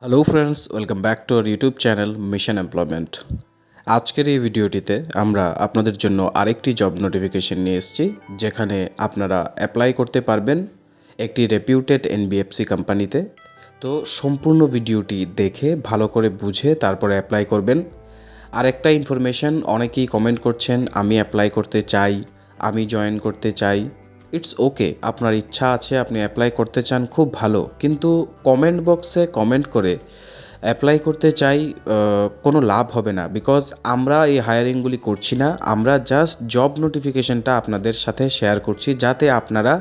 Hello friends, welcome back to our YouTube channel mission employment. আজকের এই ভিডিওটিতে আমরা আপনাদের জন্য আরেকটি জব নোটিফিকেশন নিয়ে এসেছি, যেখানে আপনারা অ্যাপ্লাই করতে পারবেন একটি রেপিউটেড এনবিএফসি কোম্পানিতে। তো সম্পূর্ণ ভিডিওটি দেখে ভালো করে বুঝে তারপরে অ্যাপ্লাই করবেন। আরেকটা ইনফরমেশন, অনেকেই কমেন্ট করছেন আমি অ্যাপ্লাই করতে চাই, আমি জয়েন করতে চাই। ইটস ওকে, আপনার ইচ্ছা আছে, আপনি অ্যাপ্লাই করতে চান, খুব ভালো, কিন্তু কমেন্ট বক্সে কমেন্ট করে অ্যাপ্লাই করতে চাই কোনো লাভ হবে না। বিকজ আমরা এই হায়ারিংগুলি করছি না, আমরা জাস্ট জব নোটিফিকেশনটা আপনাদের সাথে শেয়ার করছি, যাতে আপনারা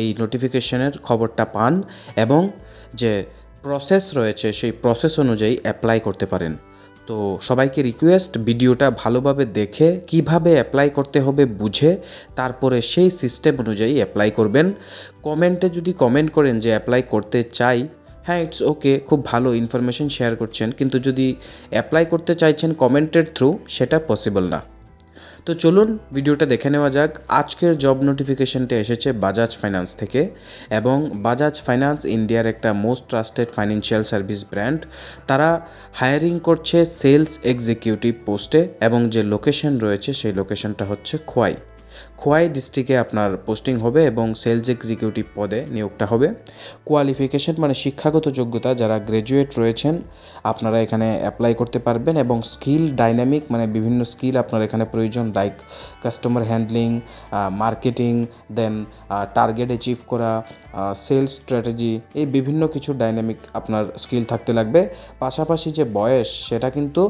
এই নোটিফিকেশনের খবরটা পান এবং যে প্রসেস রয়েছে সেই প্রসেস অনুযায়ী অ্যাপ্লাই করতে পারেন। তো সবাইকে রিকোয়েস্ট, ভিডিওটা ভালোভাবে দেখে কিভাবে অ্যাপ্লাই করতে হবে বুঝে তারপরে সেই সিস্টেম অনুযায়ী অ্যাপ্লাই করবেন। কমেন্টে যদি কমেন্ট করেন যে অ্যাপ্লাই করতে চাই, হ্যাঁ ইটস ওকে, খুব ভালো ইনফরমেশন শেয়ার করছেন, কিন্তু যদি অ্যাপ্লাই করতে চাইছেন কমেন্টের থ্রু, সেটা পসিবল না। তো চলুন ভিডিওটা দেখে নেওয়া যাক। আজকের জব নোটিফিকেশনটা এসেছে বাজাজ ফাইন্যান্স থেকে, এবং বাজাজ ফাইন্যান্স ইন্ডিয়ার একটা most trusted financial service brand. তারা হায়ারিং করছে সেলস এক্সিকিউটিভ পোস্টে, এবং যে লোকেশন রয়েছে সেই লোকেশনটা হচ্ছে খোয়াই ডিস্ট্রিক্টে আপনার পোস্টিং হবে এবং সেলস এক্সিকিউটিভ পদে নিয়োগটা হবে। কোয়ালিফিকেশন মানে শিক্ষাগত যোগ্যতা, যারা গ্র্যাজুয়েট রয়েছেন আপনারা এখানে অ্যাপ্লাই করতে পারবেন, এবং স্কিল ডাইনামিক মানে বিভিন্ন স্কিল আপনার এখানে প্রয়োজন, লাইক কাস্টমার হ্যান্ডলিং, মার্কেটিং, দেন টার্গেট অ্যাচিভ করা, সেলস স্ট্র্যাটেজি, এই বিভিন্ন কিছু ডাইনামিক আপনার স্কিল থাকতে লাগবে। পাশাপাশি যে বয়স, সেটা কিন্তু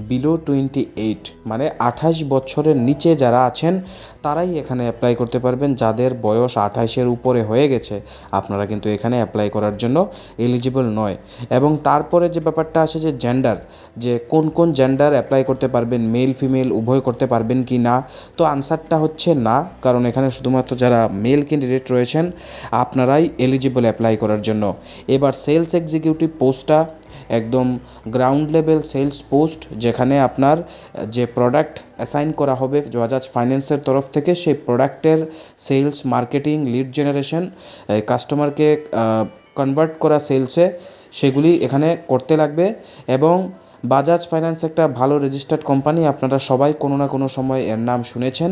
বিলো 28 মানে 28 বছরের নিচে যারা আছেন তারাই এখানে অ্যাপ্লাই করতে পারবেন। যাদের বয়স 28-এর উপরে হয়ে গেছে আপনারা কিন্তু এখানে অ্যাপ্লাই করার জন্য এলিজিবল নয়। এবং তারপরে যে ব্যাপারটা আসে যে জেন্ডার, যে কোন কোন জেন্ডার অ্যাপ্লাই করতে পারবেন, মেল ফিমেল উভয় করতে পারবেন কি না, তো আনসারটা হচ্ছে না, কারণ এখানে শুধুমাত্র যারা মেল ক্যান্ডিডেট রয়েছেন আপনারাই এলিজিবল অ্যাপ্লাই করার জন্য। এবার সেলস এক্সিকিউটিভ পোস্টটা একদম গ্রাউন্ড লেভেল সেলস পোস্ট, যেখানে আপনার যে প্রোডাক্ট অ্যাসাইন করা হবে বাজাজ ফাইন্যান্সের তরফ থেকে, সেই প্রোডাক্টের সেলস, মার্কেটিং, লিড জেনারেশন, কাস্টমারকে কনভার্ট করা সেলসে, সেগুলি এখানে করতে লাগবে। এবং বাজাজ ফাইন্যান্স একটা ভালো রেজিস্টার্ড কোম্পানি, আপনারা সবাই কোনো না কোনো সময় এর নাম শুনেছেন,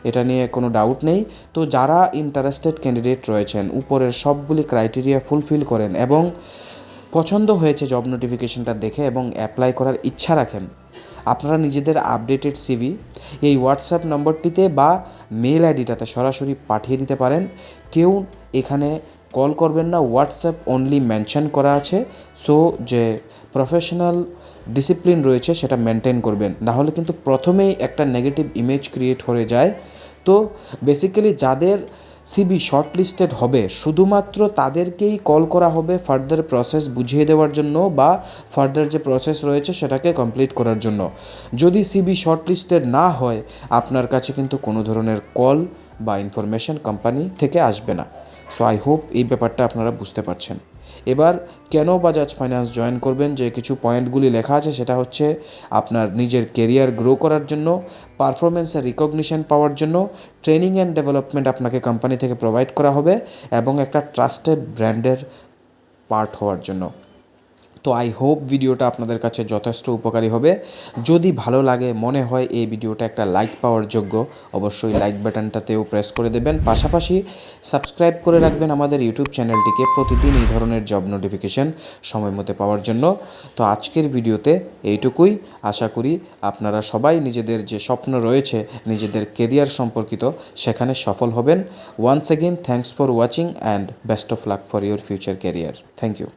এটা নিয়ে কোনো ডাউট নেই। তো যারা ইন্টারেস্টেড ক্যান্ডিডেট রয়েছেন, উপরের সবগুলি ক্রাইটেরিয়া ফুলফিল করেন এবং পছন্দ হয়েছে জব নোটিফিকেশনটা দেখে এবং অ্যাপ্লাই করার ইচ্ছা রাখেন, আপনারা নিজেদের আপডেটেড সিভি এই হোয়াটসঅ্যাপ নম্বরটিতে বা মেল আইডিটাতে সরাসরি পাঠিয়ে দিতে পারেন। কেউ এখানে কল করবেন না, হোয়াটসঅ্যাপ অনলি মেনশন করা আছে। সো যে প্রফেশনাল ডিসিপ্লিন রয়েছে সেটা মেনটেন করবেন, নাহলে কিন্তু প্রথমেই একটা নেগেটিভ ইমেজ ক্রিয়েট হয়ে যায়। তো বেসিক্যালি যাদের সিবি শর্টলিস্টেড হবে শুধুমাত্র তাদেরকেই কল করা হবে ফার্দার প্রসেস বুঝিয়ে দেওয়ার জন্য, বা ফার্দার যে প্রসেস রয়েছে সেটাকে কমপ্লিট করার জন্য। যদি সিবি শর্টলিস্টেড না হয়, আপনার কাছে কিন্তু কোনো ধরনের কল বা ইনফরমেশন কোম্পানি থেকে আসবে না। সো আই হোপ এই ব্যাপারটা আপনারা বুঝতে পারছেন। এবার কেন বাজাজ ফাইন্যান্স জয়েন করবেন, যে কিছু পয়েন্টগুলি লেখা আছে, সেটা হচ্ছে আপনার নিজের কেরিয়ার গ্রো করার জন্য, পারফরমেন্সের রিকগনিশন পাওয়ার জন্য, ট্রেনিং অ্যান্ড ডেভেলপমেন্ট আপনাকে কোম্পানি থেকে প্রোভাইড করা হবে, এবং একটা ট্রাস্টেড ব্র্যান্ডের পার্ট হওয়ার জন্য। তো আই হোপ ভিডিওটা আপনাদের কাছে যথেষ্ট উপকারী হবে। যদি ভালো লাগে, মনে হয় এই ভিডিওটা একটা লাইক পাওয়ার যোগ্য, অবশ্যই লাইক বাটনটাতেও প্রেস করে দেবেন। পাশাপাশি সাবস্ক্রাইব করে রাখবেন আমাদের ইউটিউব চ্যানেলটিকে, প্রতিদিন এই ধরনের জব নোটিফিকেশন সময় মতো পাওয়ার জন্য। তো আজকের ভিডিওতে এইটুকুই। আশা করি আপনারা সবাই নিজেদের যে স্বপ্ন রয়েছে নিজেদের কেরিয়ার সম্পর্কিত, সেখানে সফল হবেন। Once again thanks for watching and best of luck for your future career. Thank you.